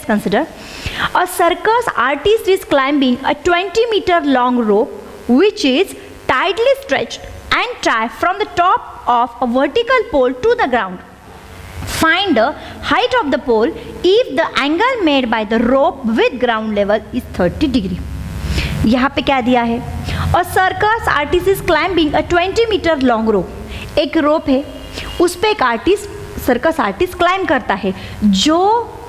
Consider a circus artist is climbing a 20-meter long rope which is tightly stretched and tied from the top of a vertical pole to the ground. Find the height of the pole if the angle made by the rope with ground level is 30 degree. यहाँ पे क्या दिया है? A circus artist is climbing a 20-meter long rope. एक रोप है, उस पे एक सर्कस आर्टिस्ट क्लाइंब करता है. जो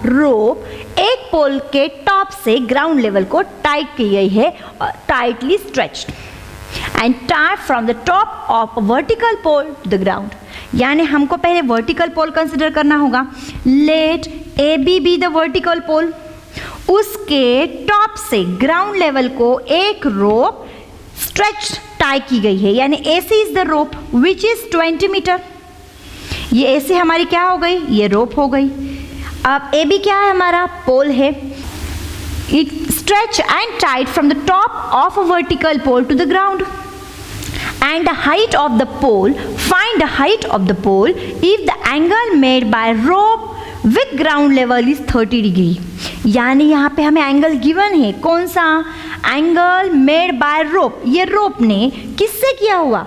रोप एक पोल के टॉप से ग्राउंड लेवल को टाइट की गई है, tightly stretched and tied from the top of vertical pole to the ground. यानी हमको पहले वर्टिकल पोल कंसिडर करना होगा. Let A B the vertical pole. उसके टॉप से ग्राउंड लेवल को एक रोप स्ट्रेच टाई की गई है, यानी A C is the rope which is 20 metre. ये ए सी हमारी क्या हो गई? ये रोप हो गई. अब ए बी क्या है? हमारा पोल है. It stretch and tied from the top of a vertical pole to the ground. And the height of the pole, find the height of the pole if the angle made by rope with ground level is 30 degree. यानी यहाँ पे हमें angle given है. कौन सा? Angle made by rope. ये rope ने किससे किया हुआ?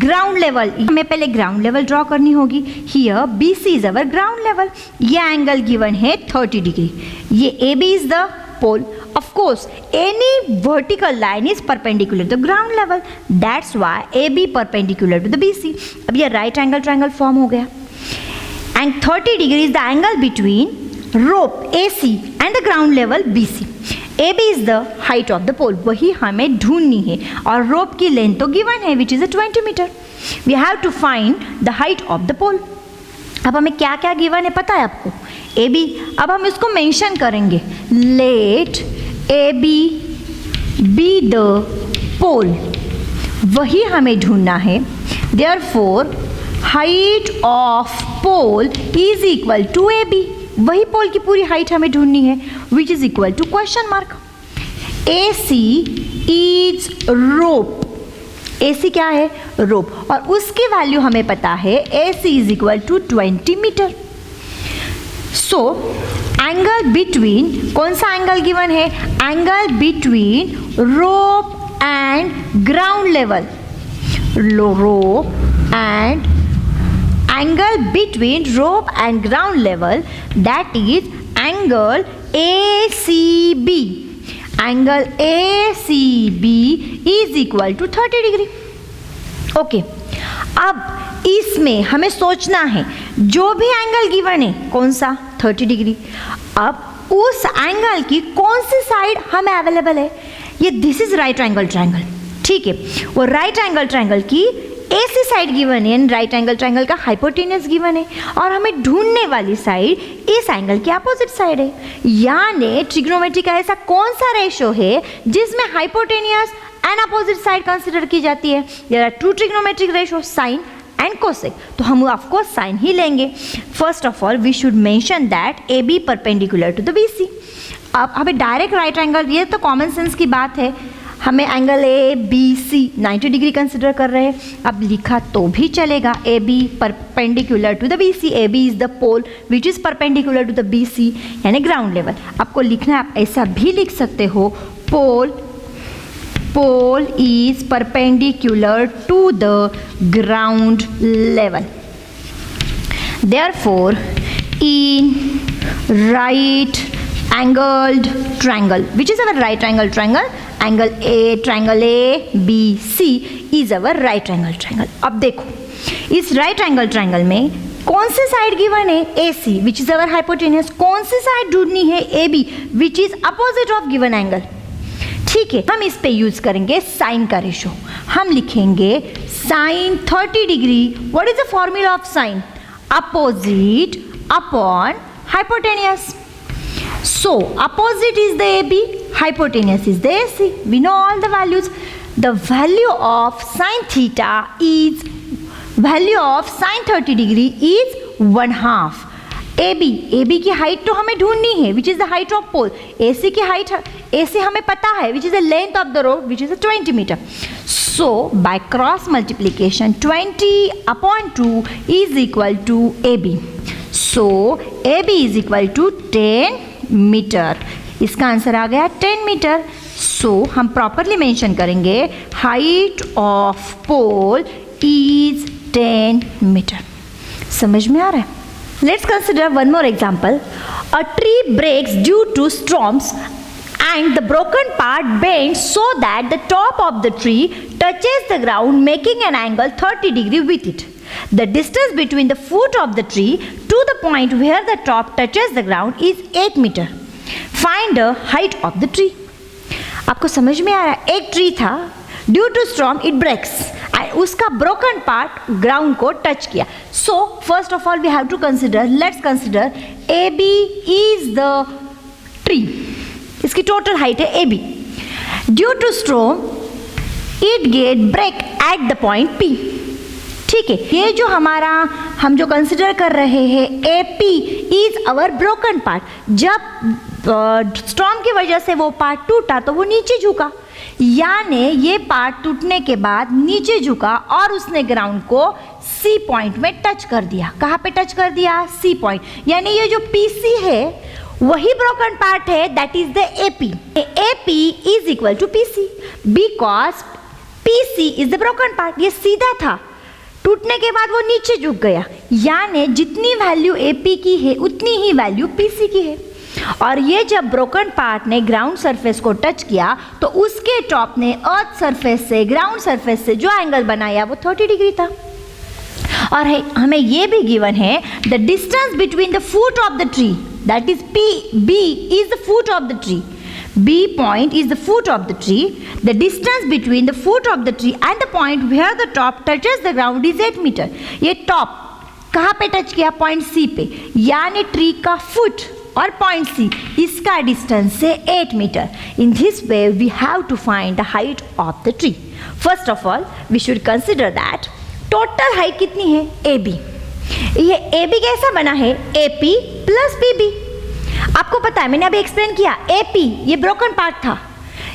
Ground level. हमें पहले ग्राउंड लेवल ड्रॉ करनी होगी. Here B C is our ground level. ये एंगल गिवन है 30 डिग्री. ये A B is the pole. Of course, any vertical line is perpendicular to the ground level. That's why AB perpendicular to the BC. अब ये right angle triangle form हो गया. And 30 degree is the angle between rope AC and the ground level BC. AB is the height of the pole. वही हमें ढूंढनी है. और rope की length तो given है, which is a 20 meter. We have to find the height of the pole. अब हमें क्या क्या गिवन है पता है आपको? A B. अब हम इसको मेंशन करेंगे. Let A B the pole. वही हमें ढूंढना है. Therefore height of pole is equal to A B. वही पोल की पूरी हाइट हमें ढूंढनी है, which is equal to question mark. A C is rope. A C क्या है? रोप. और उसकी वैल्यू हमें पता है. A C is equal to 20 metre. So angle between, कौन सा एंगल गिवन है? Angle between rope and ground level. Rope and angle between rope and ground level, that is angle A C B. Angle A C B is equal to 30 degree. Okay. अब इसमें हमें सोचना है जो भी angle given है, कौन सा? 30 डिग्री. अब उस एंगल की कौन सी साइड हमें अवेलेबल है? ये this is right angle triangle. ठीक है. वो राइट एंगल ट्रायंगल की AC साइड गिवन है, राइट एंगल ट्रायंगल का हाइपोटेन्यूस गिवन है, और हमें ढूंढने वाली साइड इस एंगल की अपोजिट साइड है. यानी ट्रिग्नोमेट्री का ऐसा कौन सा रेशो है जिसमें hypotenuse and opposite side consider की जाती है? There are two trigonometric ratio, sine and cosec. तो हम ऑफ कोर्स साइन ही लेंगे. First of all we should mention that A B perpendicular to the B C. अब हमें डायरेक्ट राइट एंगल, ये तो कॉमन सेंस की बात है, हमें angle A B C 90 degree consider कर रहे हैं. अब लिखा तो भी चलेगा. A B perpendicular to the B C. A B is the pole which is perpendicular to the B C, यानी ग्राउंड लेवल. आपको लिखना है, आप ऐसा भी लिख सकते हो, pole is perpendicular to the ground level. Therefore in right angled triangle, which is our right angle triangle, triangle A B C is our right angle triangle. अब देखो इस right angle triangle में कौन सी साइड गिवन है? AC, which is our hypotenuse. कौन सी side ढूंढनी है? AB, which is opposite of given angle. ठीक है. हम इस पे यूज करेंगे साइन का रेशो. हम लिखेंगे sine 30 degree. What is the formula of sine? Opposite upon hypotenuse. So opposite is the AB, hypotenuse is the AC. We know all the values. The value of sin theta is, value of sin 30 degree is 1/2. AB की height तो हमें ढूंढनी है, which is the height of pole. AC की height, AC हमें पता है, which is the length of the rope, which is a 20 meter. So by cross multiplication 20/2 is equal to AB. So AB is equal to 10 metre. इसका answer आ गया 10 metre. So हम properly mention करेंगे height of pole is 10 metre. समझ में आ रहा है? Let's consider one more example. A tree breaks due to storms and the broken part bends so that the top of the tree touches the ground, making an angle 30 degrees with it. The distance between the foot of the tree to the point where the top touches the ground is 8 meter. Find the height of the tree. आपको समझ में आ रहा है? एक tree था, due to storm it breaks, उसका broken part ground को टच किया. So first of all we have to consider, let's consider A B is the tree. इसकी टोटल हाइट है A B. Due to storm it get break at the point P. ठीक है, ये जो हमारा हम जो कंसिडर कर रहे हैं ए P is our broken part. जब स्टॉर्म की वजह से वो पार्ट टूटा तो वो नीचे झुका, यानी ये पार्ट टूटने के बाद नीचे झुका और उसने ग्राउंड को सी पॉइंट में टच कर दिया. कहाँ पे टच कर दिया? C point. यानी ये जो पी सी है वही ब्रोकन पार्ट है, that is the AP. AP is equal to P C because P C is the broken part. ये सीधा था, टूटने के बाद वो नीचे झुक गया, यानी जितनी वैल्यू एपी की है उतनी ही वैल्यू पीसी की है. और ये जब ब्रोकन पार्ट ने ग्राउंड सरफेस को टच किया तो उसके टॉप ने अर्थ सरफेस से ग्राउंड सरफेस से जो एंगल बनाया वो 30 डिग्री था. और हमें ये भी गिवन है the distance between the foot of the tree, that is P B is the foot of the tree. B point is the foot of the tree. The distance between the foot of the tree and the point where the top touches the ground is 8 meter. ये top कहाँ पे touch किया? Point सी पे, यानी tree का foot और point सी इसका distance है 8 metre. In this way we have to find the height of the tree. First of all we should consider that total height कितनी है? A B. ये ए बी कैसा बना है? A P plus B B. आपको पता है, मैंने अभी एक्सप्लेन किया, एपी ये ब्रोकन पार्ट था.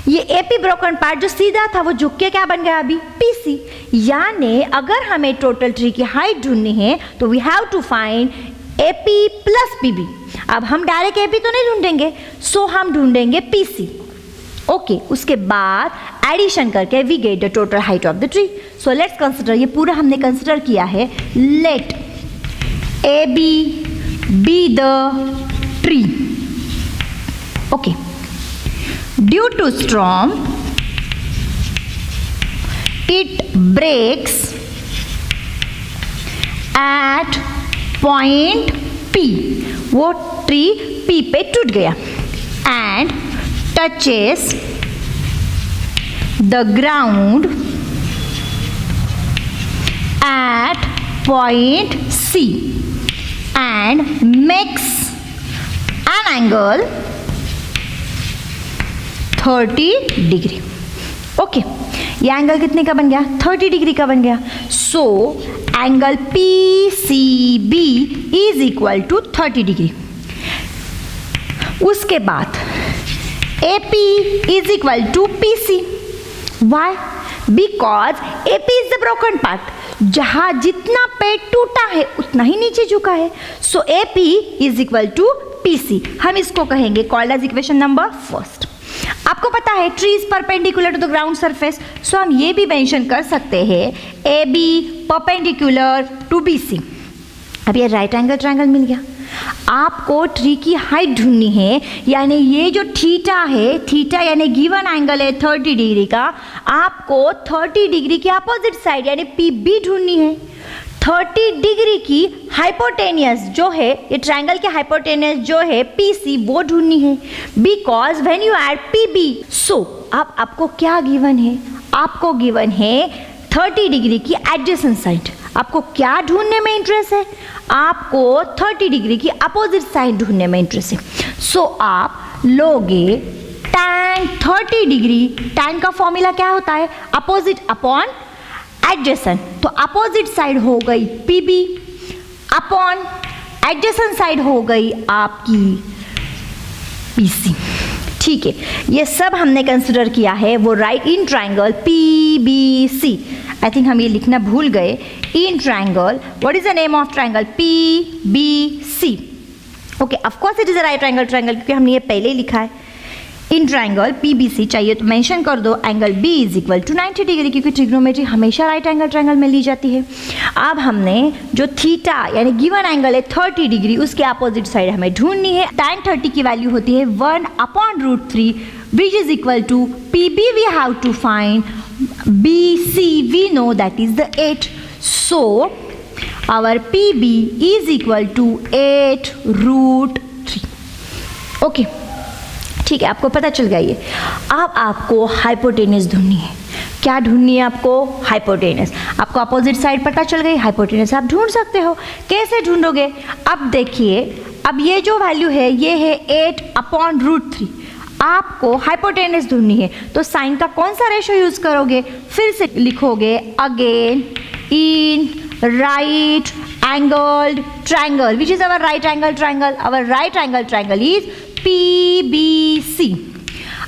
ये एपी ब्रोकन पार्ट जो सीधा था वो झुक के क्या बन गया अभी? पीसी. यानी अगर हमें टोटल ट्री की हाइट ढूंढनी है तो we have to find AP plus PB. अब हम डायरेक्ट एपी तो नहीं ढूंढेंगे, सो हम ढूंढेंगे पीसी. ओके, उसके बाद एडिशन करके we get the total height of the tree. So let's consider, ये पूरा हमने कंसिडर किया है. Let A B the tree. Okay. Due to storm, it breaks at point P. वो ट्री P पे टूट गया and touches the ground at point C and makes an angle 30 degree. Okay, ये एंगल कितने का बन गया? 30 डिग्री का बन गया. So angle P C B is equal to 30 degree. उसके बाद A P is equal to P C. Why? Because A P is the broken part. जहां जितना पेड़ टूटा है उतना ही नीचे झुका है. So A P is equal to PC. हम इसको कहेंगे called as equation number first. आपको पता है tree is perpendicular to the ground surface, so हम ये भी मेंशन कर सकते हैं A B perpendicular to B C. अब ये राइट एंगल ट्रायंगल मिल गया. आपको ट्री की हाइट ढूंढनी है, यानी ये जो थीटा है, थीटा यानी गिवन एंगल है 30 डिग्री का, आपको 30 डिग्री की अपोजिट साइड यानी पी बी ढूंढनी है. 30 डिग्री की हाइपोटेनियस जो है, ये ट्रायंगल के हाइपोटेनियस जो है पी सी, वो ढूंढनी है. Because when you add P B, so अब आपको क्या गिवन है? आपको गिवन है 30 डिग्री की एडजेसेंट साइड. आपको क्या ढूंढने में इंटरेस्ट है? आपको 30 डिग्री की अपोजिट साइड ढूंढने में इंटरेस्ट है. सो आप लोगे tan 30 डिग्री. tan का फॉर्मूला क्या होता है? Opposite upon adjacent. तो अपोजिट साइड हो गई P B upon adjacent side हो गई आपकी पी सी. ठीक है, ये सब हमने कंसिडर किया है वो right in triangle P B C. I think हम ये लिखना भूल गए. In triangle, what is the name of triangle? P B C. Okay, of course it is a right angle triangle क्योंकि हमने ये पहले ही लिखा है। इन ट्रायंगल PBC चाहिए तो मेंशन कर दो angle B is equal to 90 degree, क्योंकि ट्रिग्नोमेट्री हमेशा राइट एंगल ट्रायंगल में ली जाती है। अब हमने जो थीटा यानी गिवन एंगल है 30 डिग्री, उसके अपोजिट साइड हमें ढूंढनी है। tan 30 की वैल्यू होती है 1/√3 which is equal to PB we have to find, BC we know that is the 8, so our PB is equal to 8√3। Okay, ठीक है, आपको पता चल गया ये। अब आपको हाइपोटेनस ढूंढनी है। क्या ढूंढनी है आपको? हाइपोटेनस। आपको अपोजिट साइड पता चल गई, हाइपोटेनस आप ढूंढ सकते हो। कैसे ढूंढोगे? अब देखिए, अब ये जो वैल्यू है ये है 8/√3। आपको हाइपोटेनस ढूंढनी है तो साइन का कौन सा रेशो यूज करोगे? फिर से लिखोगे again in right angled triangle which is our right angle triangle. Our right angle triangle is PBC।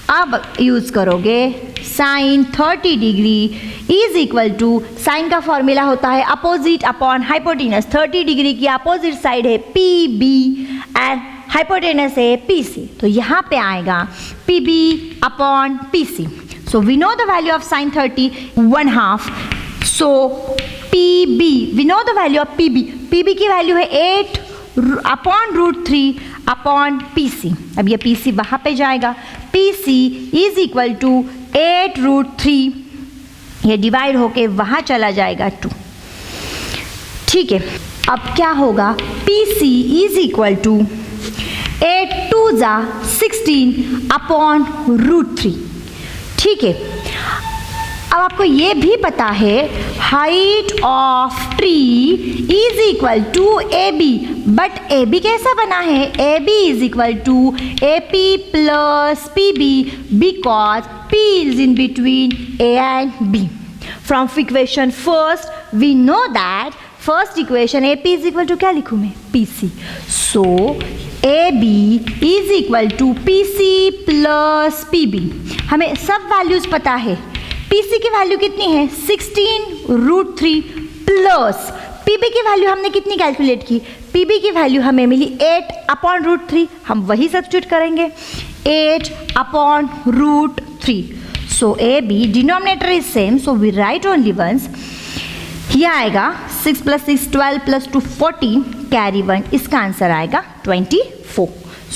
अब यूज करोगे sine 30 degree is equal to, sine का फॉर्मूला होता है अपोजिट अपॉन हाइपोटेनस। 30 डिग्री की अपोजिट साइड है PB and hypotenuse है PC, तो यहाँ पे आएगा PB अपॉन PC। So we know the value of sine 30 1/2, so PB we know the value of PB। PB की वैल्यू है 8/√3 अपॉन PC। अब ये PC वहाँ पे जाएगा, PC इज इक्वल टू 8√3, ये डिवाइड होके वहाँ चला जाएगा 2। ठीक है, अब क्या होगा? PC is equal to 8 2 16 upon √3। ठीक है, अब आपको ये भी पता है height of tree is equal to AB, but AB कैसा बना है? AB is equal to AP plus PB because P is in between A and B। From equation first we know that first equation AP is equal to क्या लिखूँ मैं? PC। So AB is equal to PC plus PB। हमें सब values पता है। PC की value कितनी है? 16√3 प्लस PB की वैल्यू हमने कितनी कैलकुलेट की? PB की वैल्यू हमें मिली 8/√3, हम वही सब्स्टिट्यूट करेंगे 8/√3। So AB denominator is same, so we write only once. ये आएगा 6 + 6 12 + 2 14, कैरी 1, इसका आंसर आएगा 24।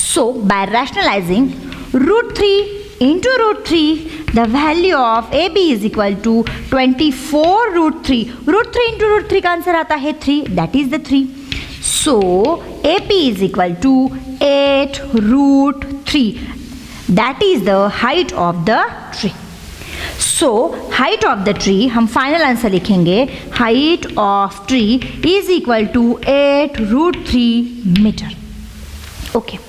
सो bye rationalising √3 into √3, the value of AB is equal to 24√3. √3 into √3 का आंसर आता है 3, that is the 3. So AP is equal to 8√3. That is the height of the tree. So height of the tree हम final answer लिखेंगे, height of tree is equal to 8√3 meter. Okay.